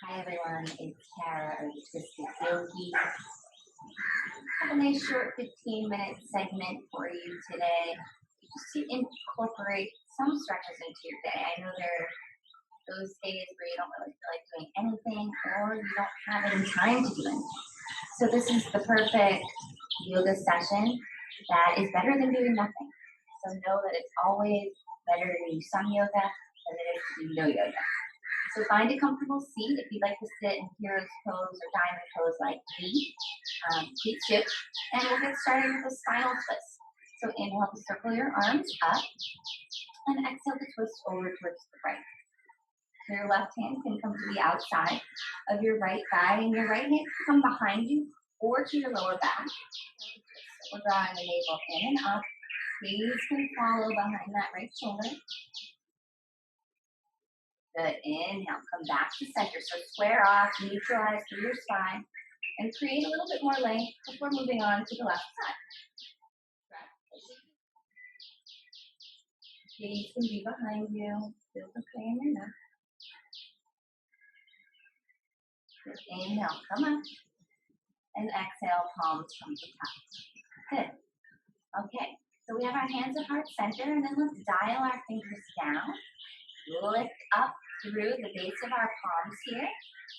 Hi everyone, it's Tara of the Twisted Yogi. I have a nice short 15-minute segment for you today just to incorporate some stretches into your day. I know there are those days where you don't really feel like doing anything or you don't have any time to do anything. So this is the perfect yoga session that is better than doing nothing. So know that it's always better to do some yoga than it is to do no yoga. So find a comfortable seat. If you'd like to sit in hero's pose or diamond pose like me, please do. And we'll get started with a spinal twist. So inhale to circle your arms up and exhale to twist over towards the right. So your left hand can come to the outside of your right thigh and your right hand can come behind you or to your lower back. So we're drawing the navel in and up. Please can follow behind that right shoulder. Good. Inhale, come back to center. So square off, neutralize through your spine, and create a little bit more length before moving on to the left side. Gaze can be behind you. Feels okay in your neck. Good. Inhale, come up. And exhale, palms come to top. Good. Okay. So we have our hands at heart center, and then let's dial our fingers down. Lift up through the base of our palms here,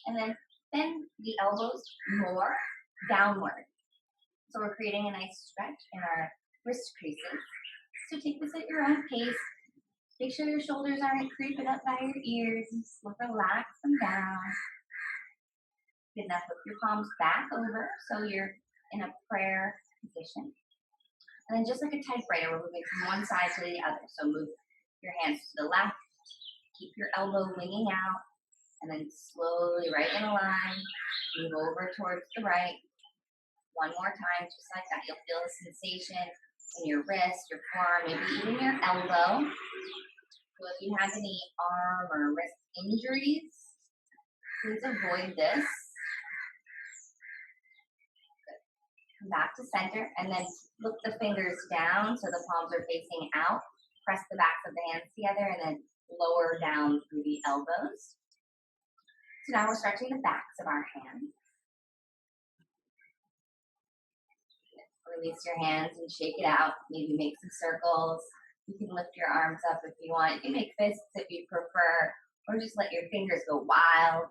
and then bend the elbows more downward. So we're creating a nice stretch in our wrist creases. So take this at your own pace. Make sure your shoulders aren't creeping up by your ears. Just relax them down. Good enough. With your palms back over, so you're in a prayer position. And then just like a typewriter, we're moving from one side to the other. So move your hands to the left. Keep your elbow winging out, and then slowly right in a line, move over towards the right. One more time, just like that. You'll feel a sensation in your wrist, your forearm, maybe even your elbow. So if you have any arm or wrist injuries, please avoid this. Good. Come back to center, and then flip the fingers down so the palms are facing out. Press the backs of the hands together, and then lower down through the elbows. So now we're stretching the backs of our hands. Release your hands and shake it out. Maybe make some circles. You can lift your arms up if you want. You can make fists if you prefer, or just let your fingers go wild.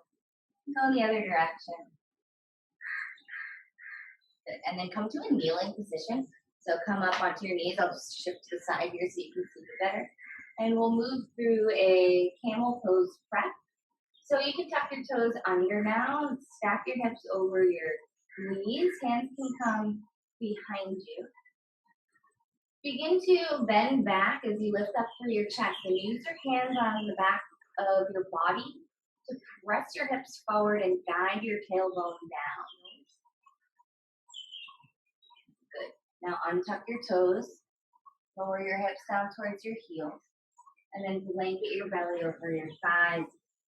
Go in the other direction. Good. And then come to a kneeling position. So come up onto your knees. I'll just shift to the side here so you can see it better. And we'll move through a camel pose prep. So you can tuck your toes under now and stack your hips over your knees. Hands can come behind you. Begin to bend back as you lift up through your chest. And use your hands on the back of your body to press your hips forward and guide your tailbone down. Good. Now untuck your toes. Lower your hips down towards your heels. And then blanket your belly over your thighs.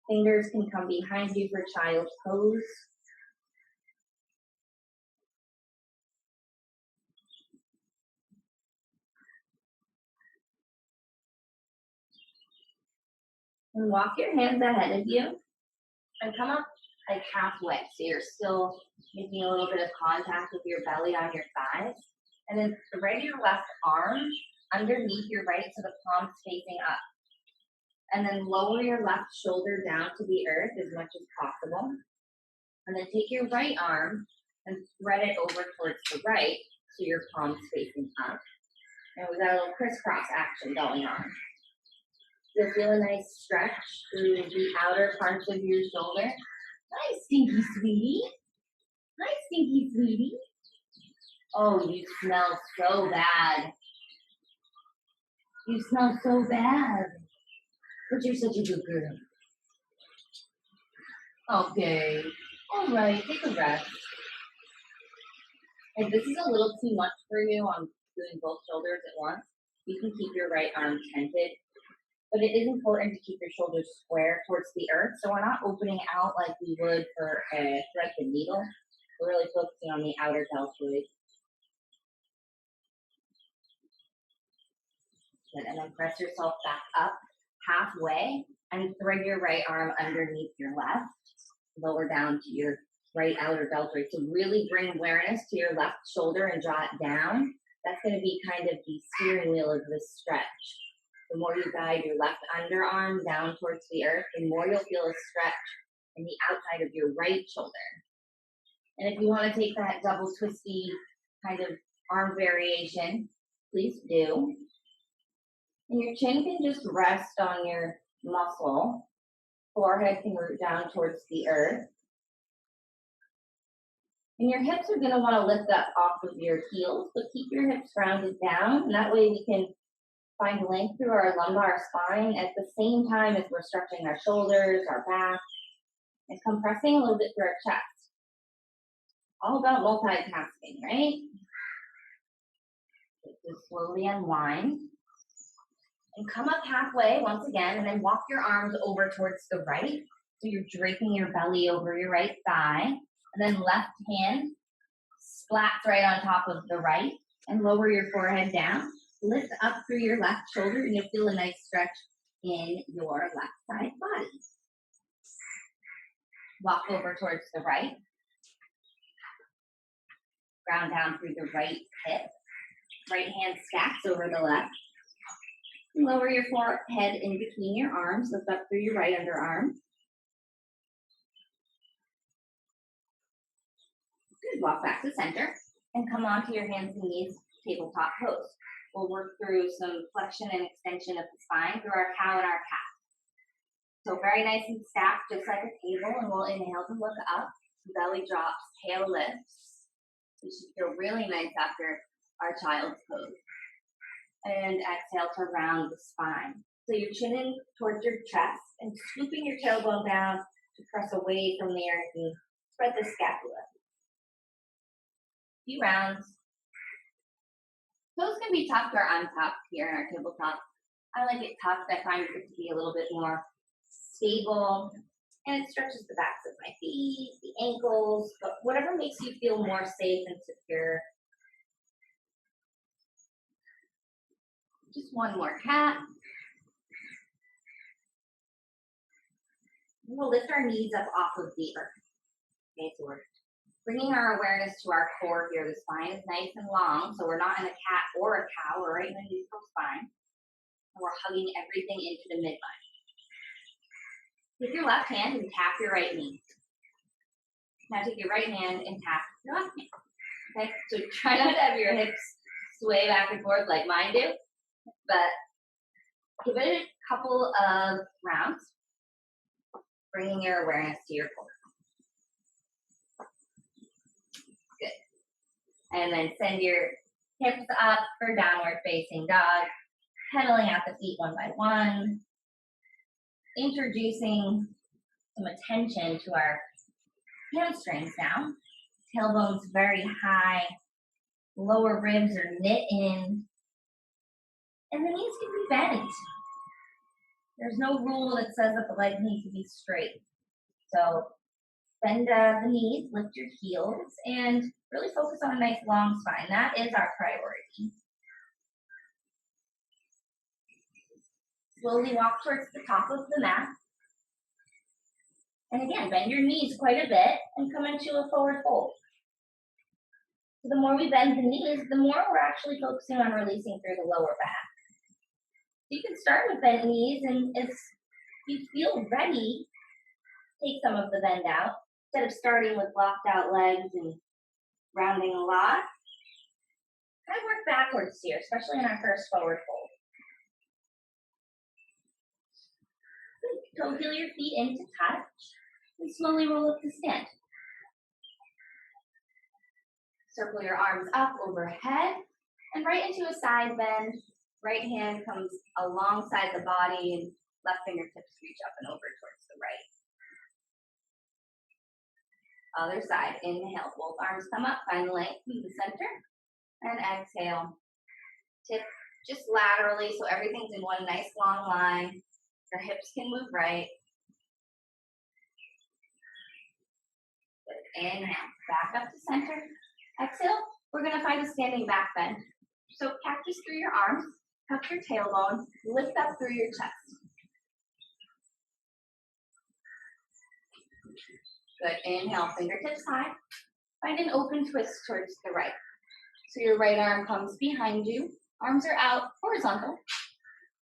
Fingers can come behind you for child's pose. And walk your hands ahead of you. And come up like halfway. So you're still making a little bit of contact with your belly on your thighs. And then spread your left arm underneath your right so the palm's facing up. And then lower your left shoulder down to the earth as much as possible. And then take your right arm and thread it over towards the right so your palm's facing up. And we got a little crisscross action going on. You'll feel a nice stretch through the outer parts of your shoulder. Hi, Stinky Sweetie. Hi, Stinky Sweetie. Oh, you smell so bad. You smell so bad. But you're such a good girl. Okay. All right, take a rest. If this is a little too much for you on doing both shoulders at once, you can keep your right arm tented. But it is important to keep your shoulders square towards the earth. So we're not opening out like we would for a thread the needle. We're really focusing on the outer deltoid. Good. And then press yourself back up halfway and thread your right arm underneath your left. lower down to your right outer deltoid. So really bring awareness to your left shoulder and draw it down. That's going to be kind of the steering wheel of this stretch. The more you guide your left underarm down towards the earth, the more you'll feel a stretch in the outside of your right shoulder. And if you want to take that double twisty kind of arm variation, please do. And your chin can just rest on your muscle. Forehead can root down towards the earth. And your hips are going to want to lift up off of your heels, but keep your hips rounded down. And that way we can find length through our lumbar spine at the same time as we're stretching our shoulders, our back, and compressing a little bit through our chest. All about multitasking, right? Just slowly unwind. And come up halfway once again, and then walk your arms over towards the right. So you're draping your belly over your right thigh. And then left hand splats right on top of the right. And lower your forehead down. Lift up through your left shoulder, and you'll feel a nice stretch in your left side body. Walk over towards the right. Ground down through the right hip. Right hand stacks over the left. Lower your forehead in between your arms. Lift up through your right underarm. Good. Walk back to center and come onto your hands and knees, tabletop pose. We'll work through some flexion and extension of the spine through our cow and our calf. So very nice and stacked, just like a table, and we'll inhale to look up. Belly drops, tail lifts. We should feel really nice after our child's pose. And exhale to round the spine. So you're chinning towards your chest and scooping your tailbone down to press away from the earth and spread the scapula. Few rounds. Toes can be tucked or untucked here in our tabletop. I like it tucked. I find it to be a little bit more stable, and it stretches the backs of my feet, the ankles, but whatever makes you feel more safe and secure. Just one more cat. We'll lift our knees up off of the earth. Okay, so we're bringing our awareness to our core here. The spine is nice and long, so we're not in a cat or a cow. We're right in a neutral spine. And we're hugging everything into the midline. Take your left hand and tap your right knee. Now take your right hand and tap your left hand. Okay, so try not to have your hips sway back and forth like mine do, but give it a couple of rounds, bringing your awareness to your core. And then send your hips up for downward facing dog, pedaling out the feet one by one, introducing some attention to our hamstrings now. Tailbone's very high, lower ribs are knit in, and the knees can be bent. There's no rule that says that the legs need to be straight. So bend the knees, lift your heels, and really focus on a nice long spine. That is our priority. Slowly walk towards the top of the mat. And again, bend your knees quite a bit and come into a forward fold. So the more we bend the knees, the more we're actually focusing on releasing through the lower back. You can start with bent knees, and if you feel ready, take some of the bend out. Instead of starting with blocked out legs and rounding a lot, kind of work backwards here, especially in our first forward fold. Toe heel your feet into touch and slowly roll up to stand. Circle your arms up overhead and right into a side bend. Right hand comes alongside the body and left fingertips reach up and over towards the right. Other side, inhale, both arms come up, find the length through the center, and exhale. Tip just laterally so everything's in one nice long line. Your hips can move right. Good. Inhale, back up to center. Exhale, we're going to find a standing back bend. So cactus through your arms, tuck your tailbone, lift up through your chest. Good. Inhale, fingertips high. Find an open twist towards the right. So your right arm comes behind you. Arms are out, horizontal.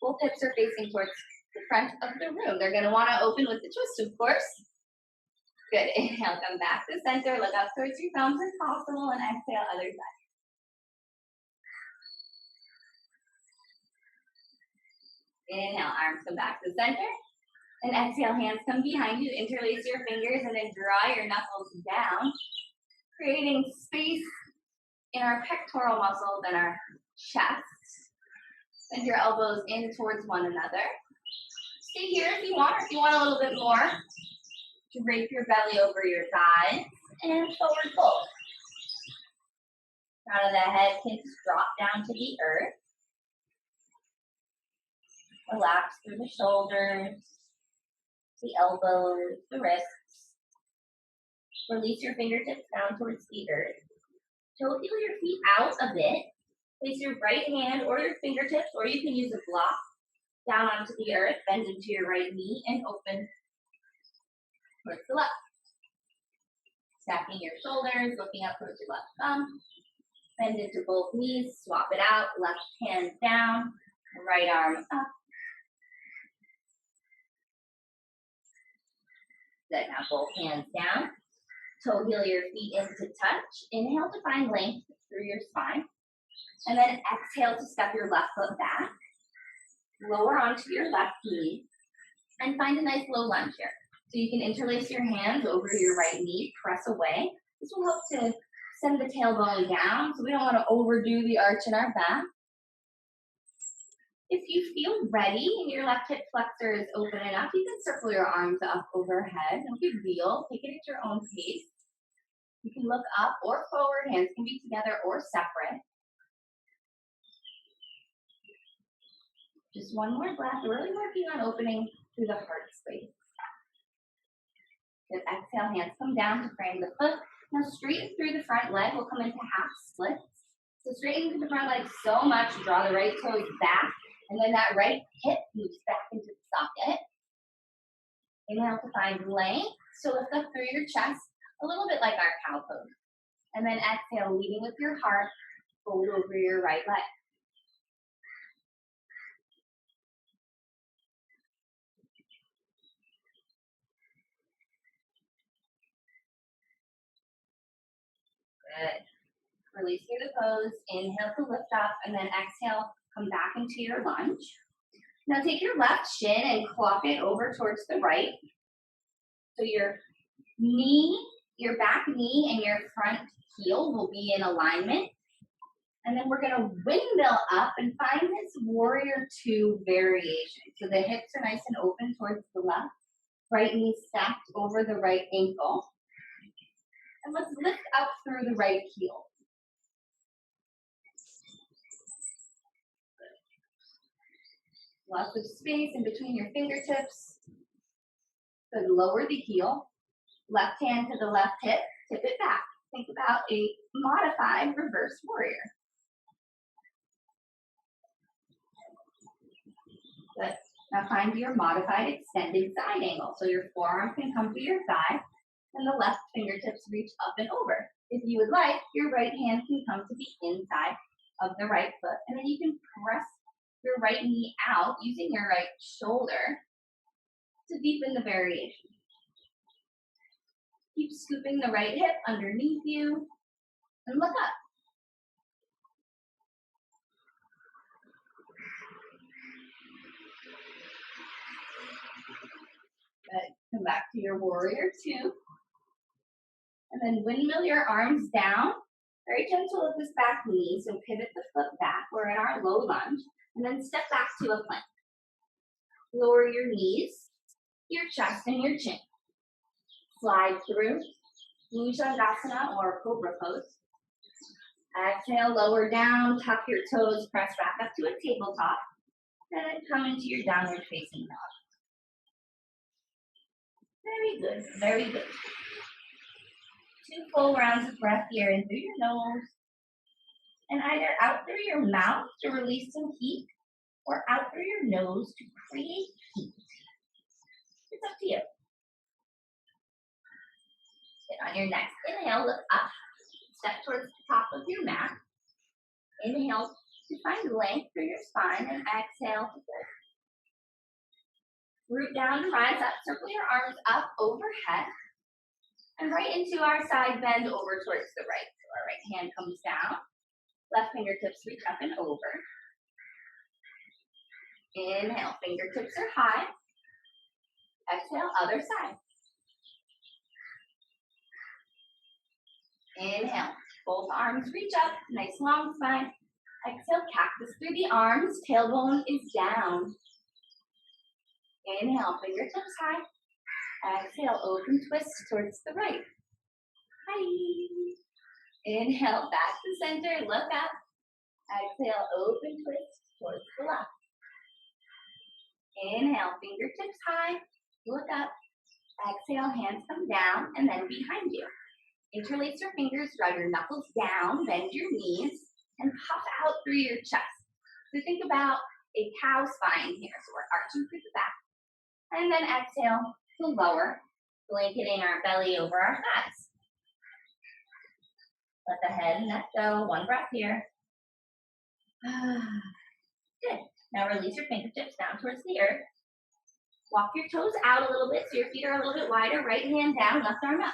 Both hips are facing towards the front of the room. They're going to want to open with the twist, of course. Good. Inhale, come back to center. Look up towards your thumbs if possible, and exhale, other side. Inhale, arms come back to center. And exhale, hands come behind you. Interlace your fingers and then draw your knuckles down, creating space in our pectoral muscles and our chest. Send your elbows in towards one another. Stay here if you want, or if you want a little bit more, drape your belly over your thighs and forward fold. Crown of the head can drop down to the earth. Relax through the shoulders, the elbows, the wrists. Release your fingertips down towards the earth. Toe heel your feet out a bit. Place your right hand or your fingertips, or you can use a block, down onto the earth. Bend into your right knee and open towards the left. Stacking your shoulders, looking up towards your left thumb. Bend into both knees, swap it out. Left hand down, right arm up. Good, now both hands down. Toe heel your feet into touch. Inhale to find length through your spine. And then exhale to step your left foot back. Lower onto your left knee. And find a nice low lunge here. So you can interlace your hands over your right knee, press away. This will help to send the tailbone down, so we don't want to overdo the arch in our back. If you feel ready and your left hip flexor is open enough, you can circle your arms up overhead. No big deal. Take it at your own pace. You can look up or forward. Hands can be together or separate. Just one more breath. Really working on opening through the heart space. Good. Exhale, hands come down to frame the foot. Now straighten through the front leg. We'll come into half splits. So straighten through the front leg so much. Draw the right toes back. And then that right hip moves back into the socket. Inhale to find length. So lift up through your chest, a little bit like our cow pose. And then exhale, leading with your heart, fold over your right leg. Good. Release through the pose. Inhale to lift up, and then exhale, come back into your lunge. Now take your left shin and clock it over towards the right. So your knee, your back knee, and your front heel will be in alignment. And then we're going to windmill up and find this warrior two variation. So the hips are nice and open towards the left. Right knee stacked over the right ankle. And let's lift up through the right heel. Lots of space in between your fingertips. So lower the heel. Left hand to the left hip. Tip it back. Think about a modified reverse warrior. Good. Now find your modified extended side angle. So your forearm can come to your thigh and the left fingertips reach up and over. If you would like, your right hand can come to the inside of the right foot, and then you can press your right knee out using your right shoulder to deepen the variation. Keep scooping the right hip underneath you and look up. Good. Come back to your warrior two. And then windmill your arms down. Very gentle with this back knee. So pivot the foot back. We're in our low lunge. And then step back to a plank. Lower your knees, your chest, and your chin. Slide through Bhujangasana or Cobra pose. Exhale, lower down, tuck your toes, press back up to a tabletop. And then come into your downward facing dog. Very good, very good. 2 full rounds of breath here in through your nose. And either out through your mouth to release some heat, or out through your nose to create heat. It's up to you. Sit on your next inhale, look up, step towards the top of your mat. Inhale to find length through your spine and exhale to lift. Root down to rise up, circle your arms up overhead and right into our side bend over towards the right. So our right hand comes down, left fingertips reach up and over. Inhale, fingertips are high. Exhale, other side. Inhale, both arms reach up, nice long spine. Exhale, cactus through the arms, tailbone is down. Inhale, fingertips high. Exhale, open twist towards the right. Hi. Inhale, back to center, look up. Exhale, open twist towards the left. Inhale, fingertips high, look up. Exhale, hands come down and then behind you. Interlace your fingers, draw your knuckles down, bend your knees, and puff out through your chest. So think about a cow spine here. So we're arching through the back. And then exhale to lower, blanketing our belly over our thighs. Let the head and neck go. One breath here. Good. Now release your fingertips down towards the earth. Walk your toes out a little bit so your feet are a little bit wider. Right hand down, left arm up.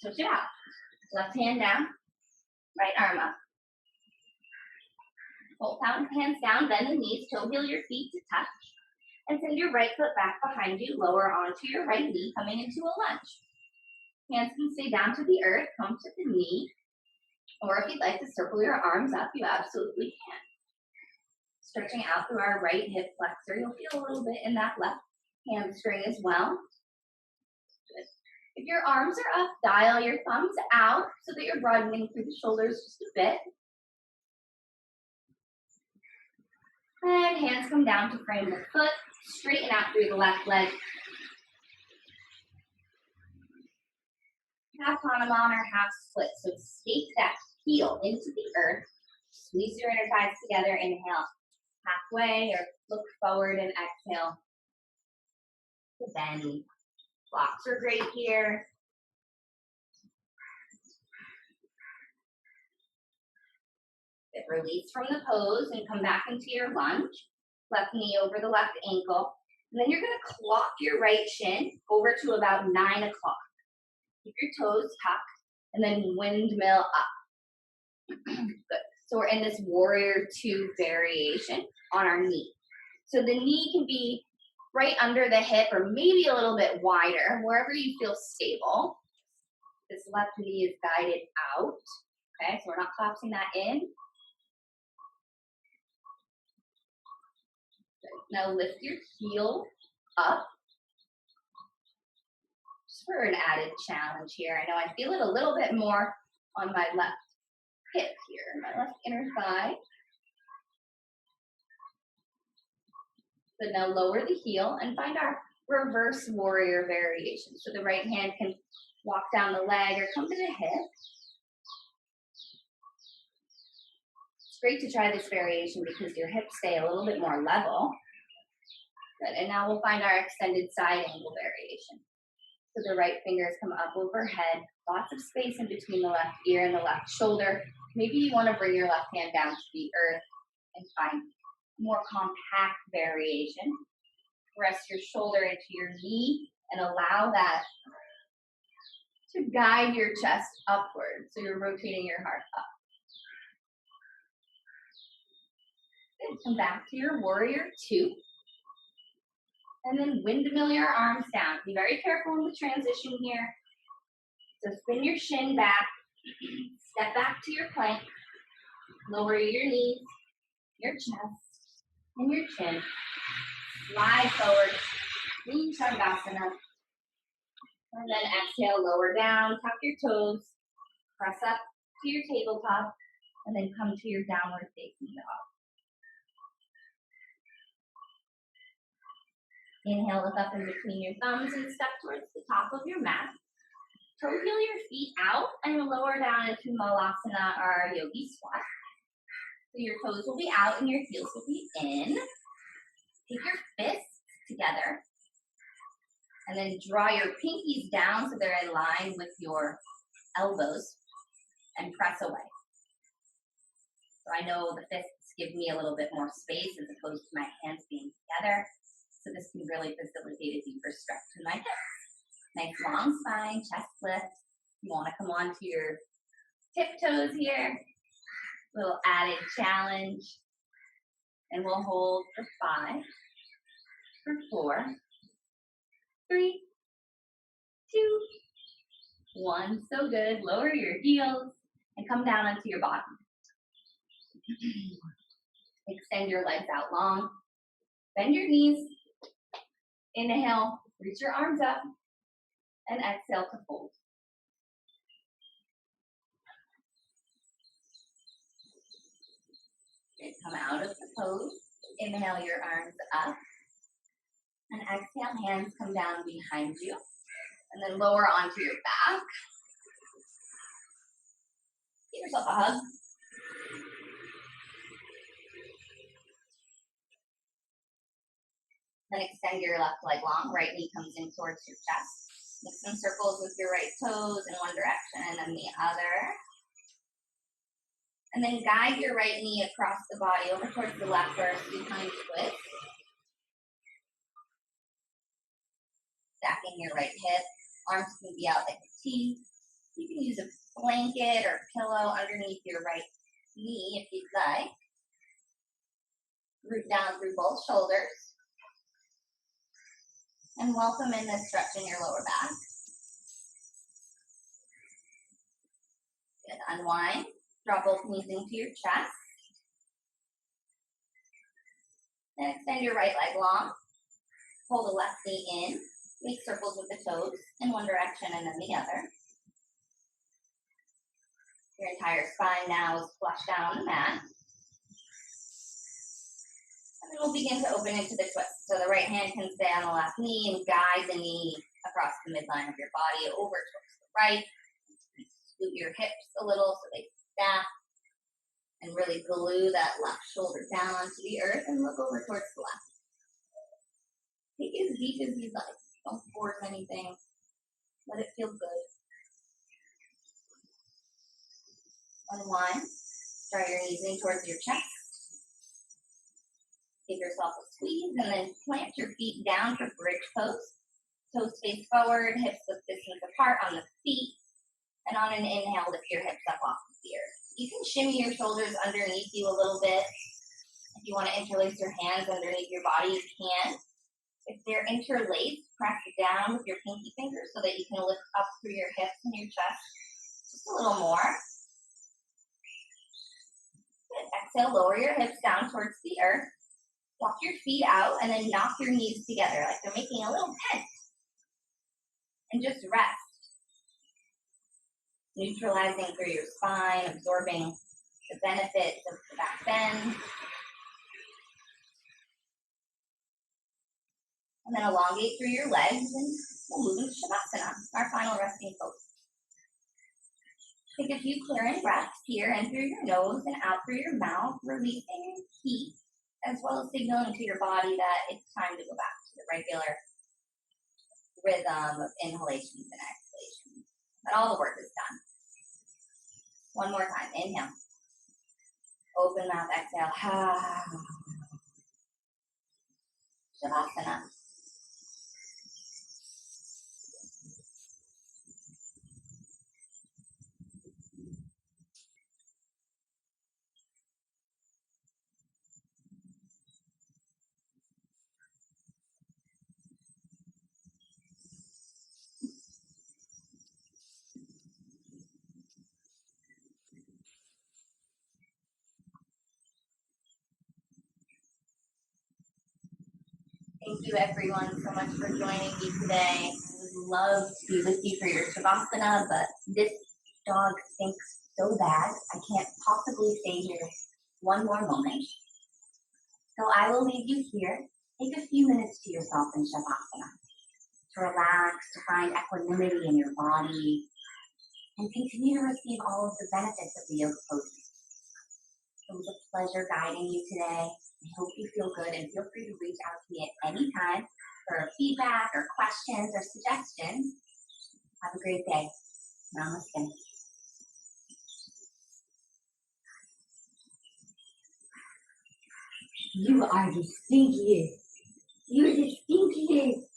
Switch it out. Left hand down, right arm up. Both hands down, bend the knees, toe heel your feet to touch. And send your right foot back behind you, lower onto your right knee, coming into a lunge. Hands can stay down to the earth, come to the knee. Or if you'd like to circle your arms up, you absolutely can. Stretching out through our right hip flexor, you'll feel a little bit in that left hamstring as well. Good. If your arms are up, dial your thumbs out so that you're broadening through the shoulders just a bit. And hands come down to frame the foot, straighten out through the left leg. Half Hanuman or half split. So stake that heel into the earth. Squeeze your inner thighs together. Inhale halfway or look forward and exhale to bend. Blocks are great here. Release from the pose and come back into your lunge. Left knee over the left ankle. And then you're going to clock your right shin over to about 9 o'clock. Keep your toes tucked and then windmill up. Good. So we're in this warrior 2 variation on our knee. So the knee can be right under the hip or maybe a little bit wider, wherever you feel stable. This left knee is guided out. Okay, so we're not collapsing that in. Now lift your heel up. Just for an added challenge here. I know I feel it a little bit more on my left hip here, my left inner thigh. So now lower the heel and find our reverse warrior variation. So the right hand can walk down the leg or come to the hip. It's great to try this variation because your hips stay a little bit more level. Good, and now we'll find our extended side angle variation. So the right fingers come up overhead, lots of space in between the left ear and the left shoulder. Maybe you want to bring your left hand down to the earth and find more compact variation. Press your shoulder into your knee and allow that to guide your chest upward. So you're rotating your heart up. Good, come back to your warrior 2. And then windmill your arms down. Be very careful in the transition here. So spin your shin back. Step back to your plank. Lower your knees, your chest, and your chin. Slide forward. Lean Shavasana. And then exhale, lower down. Tuck your toes. Press up to your tabletop. And then come to your downward facing dog. Inhale, look up in between your thumbs and step towards the top of your mat. Toe heel your feet out and lower down into Malasana or Yogi Squat. So your toes will be out and your heels will be in. Take your fists together And then draw your pinkies down so they're in line with your elbows and press away. So I know the fists give me a little bit more space as opposed to my hands being together. So this can really facilitate a deeper stretch in my hips. Nice long spine, chest lift. You want to come onto your tiptoes here. Little added challenge. And we'll hold for 5, for 4, 3, 2, 1. So good. Lower your heels and come down onto your bottom. Extend your legs out long. Bend your knees. Inhale, reach your arms up. And exhale to fold. Good. Come out of the pose. Inhale your arms up. And exhale, hands come down behind you. And then lower onto your back. Give yourself a hug. Then extend your left leg long. Right knee comes in towards your chest. Make some circles with your right toes in one direction and then the other. And then guide your right knee across the body over towards the left for a supine twist. Stacking your right hip. Arms can be out like a T. You can use a blanket or pillow underneath your right knee if you'd like. Root down through both shoulders. And welcome in this stretch in your lower back. Good. Unwind. Draw both knees into your chest. Then extend your right leg long. Pull the left knee in. Make circles with the toes in one direction and then the other. Your entire spine now is flushed down on the mat. And then we'll begin to open into the twist. So the right hand can stay on the left knee and guide the knee across the midline of your body over towards the right. Scoot your hips a little so they stack. And really glue that left shoulder down onto the earth and look over towards the left. Take as deep as you'd like. Don't force anything. Let it feel good. Unwind. Draw your knees in towards your chest. Give yourself a squeeze and then plant your feet down for bridge pose. Toes face forward, hips width distance apart on the feet. And on an inhale, lift your hips up off the earth. You can shimmy your shoulders underneath you a little bit. If you want to interlace your hands underneath your body, you can. If they're interlaced, press down with your pinky fingers so that you can lift up through your hips and your chest. Just a little more. Good. Exhale, lower your hips down towards the earth. Walk your feet out and then knock your knees together like they're making a little tent. And just rest. Neutralizing through your spine, absorbing the benefits of the back bend. And then elongate through your legs and we'll move into Shavasana, our final resting pose. Take a few clearing breaths here in through your nose and out through your mouth, releasing heat, as well as signaling to your body that it's time to go back to the regular rhythm of inhalations and exhalations. But all the work is done. One more time. Inhale. Open mouth, exhale. Shavasana. Thank you everyone so much for joining me today. I would love to be with you for your Shavasana, but this dog stinks so bad, I can't possibly stay here one more moment. So I will leave you here. Take a few minutes to yourself in Shavasana to relax, to find equanimity in your body, and continue to receive all of the benefits of the yoga poses. It was a pleasure guiding you today. I hope you feel good and feel free to reach out to me at any time for feedback or questions or suggestions. Have a great day. Namaste. You are the stinkiest. You're the stinkiest.